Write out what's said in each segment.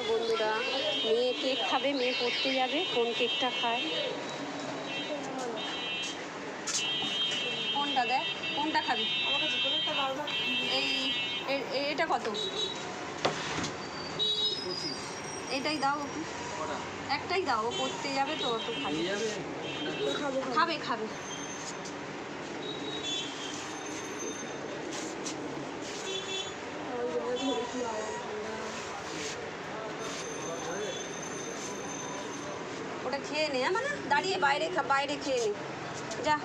বন্ধুরা, মেয়ে কেক খাবে, মেয়ে পড়তে যাবে। কোন কেকটা খায়? কোনটা দেখ, কোনটা খাবি? এই এটা কত? এটাই দাও, একটাই দাও। পড়তে যাবে তো, অত খাবে খাবে খাবে। ওটা খেয়ে নে, মানে দাঁড়িয়ে বাইরে বাইরে খেয়ে নে। যা,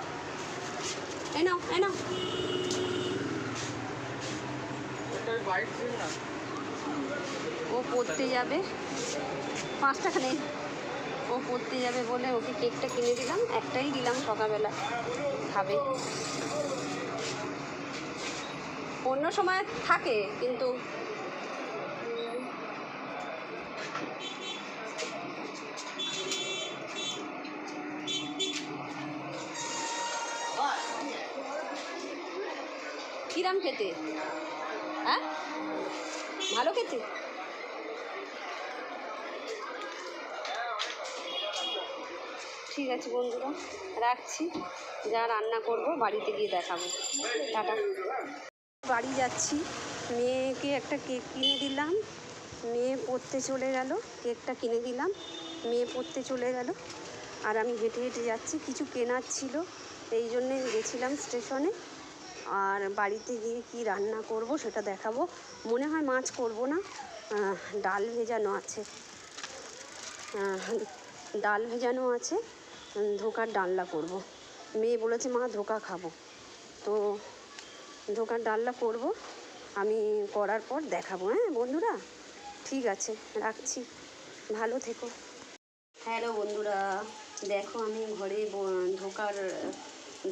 এ নাও এ নাও। ও পড়তে যাবে, 5 টাকা নেই। ও পড়তে যাবে বলে ওকে কেকটা কিনে দিলাম, একটাই দিলাম সকালবেলা, খাবে। অন্য সময় থাকে কিন্তু কিরাম খেতে? হ্যাঁ, ভালো খেতে। ঠিক আছে বন্ধুরা, রাখছি। যা রান্না করব বাড়িতে গিয়ে দেখাবো। টাটা। বাড়ি যাচ্ছি, মেয়েকে একটা কেক কিনে দিলাম, মেয়ে পড়তে চলে গেল। কেকটা কিনে দিলাম, মেয়ে পড়তে চলে গেল। আর আমি হেঁটে হেঁটে যাচ্ছি, কিছু কেনার ছিল, এই জন্যে গেছিলাম স্টেশনে। আর বাড়িতে গিয়ে কি রান্না করব সেটা দেখাবো। মনে হয় মাছ করব না, ডাল ভেজানো আছে, ডাল ভেজানো আছে, ধোকার ডালনা করব। মেয়ে বলেছে মা ধোকা খাবো, তো ধোকার ডালনা করব। আমি করার পর দেখাবো। হ্যাঁ বন্ধুরা, ঠিক আছে, রাখছি, ভালো থেকো। হ্যালো বন্ধুরা, দেখো আমি ঘরে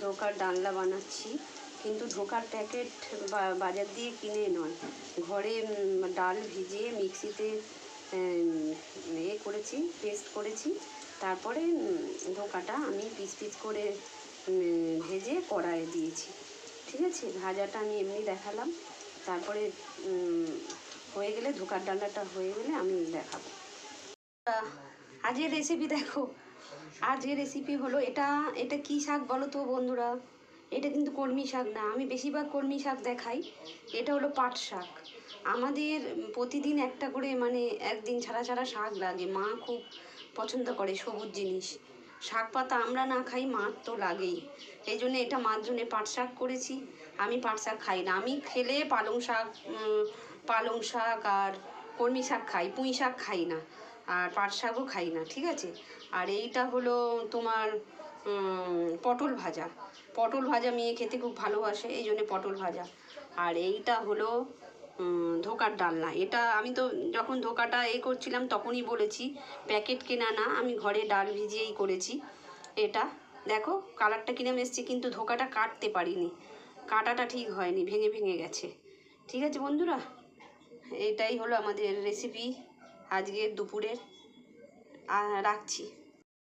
ধোকার ডালনা বানাচ্ছি, কিন্তু ধোকার প্যাকেট বাজার দিয়ে কিনে নয়, ঘরে ডাল ভিজিয়ে মিক্সিতে করেছি, পেস্ট করেছি। তারপরে ধোকাটা আমি পিস পিস করে ভেজে কড়াইয়ে দিয়েছি। ঠিক আছে, ভাজাটা আমি এমনি দেখালাম, তারপরে হয়ে গেলে ধোকার ডালনাটা হয়ে গেলে আমি দেখাবো। আজকের রেসিপি দেখো, আজকের রেসিপি হলো এটা কি শাক বলো তো বন্ধুরা? এটা কিন্তু কলমি শাক না, আমি বেশিরভাগ কলমি শাক দেখাই। এটা হলো পাট শাক। আমাদের প্রতিদিন একটা করে, মানে একদিন ছাড়া ছাড়া শাক লাগে। মা খুব পছন্দ করে সবুজ জিনিস, শাক পাতা আমরা না খাই, মার তো লাগেই। এই জন্য এটা মার জন্যে পাট শাক করেছি। আমি পাট শাক খাই না, আমি খেলে পালং শাক আর কলমি শাক খাই, পুঁই শাক খাই না, আর পাট শাকও খাই না। ঠিক আছে, আর এইটা হলো তোমার পটল ভাজা মেয়ে খেতে খুব ভালোবাসে, এই জন্যে পটল ভাজা। আর এইটা হলো ধোকার ডালনা। এটা আমি তো যখন ধোকাটা করছিলাম তখনই বলেছি, প্যাকেট কেনা না, আমি ঘরে ডাল ভিজিয়েই করেছি। এটা দেখো কালারটা কিরম এসছে, কিন্তু ধোকাটা কাটতে পারিনি, কাটাটা ঠিক হয়নি, ভেঙে ভেঙে গেছে। ঠিক আছে বন্ধুরা, এটাই হলো আমাদের রেসিপি আজকের দুপুরের। রাখছি।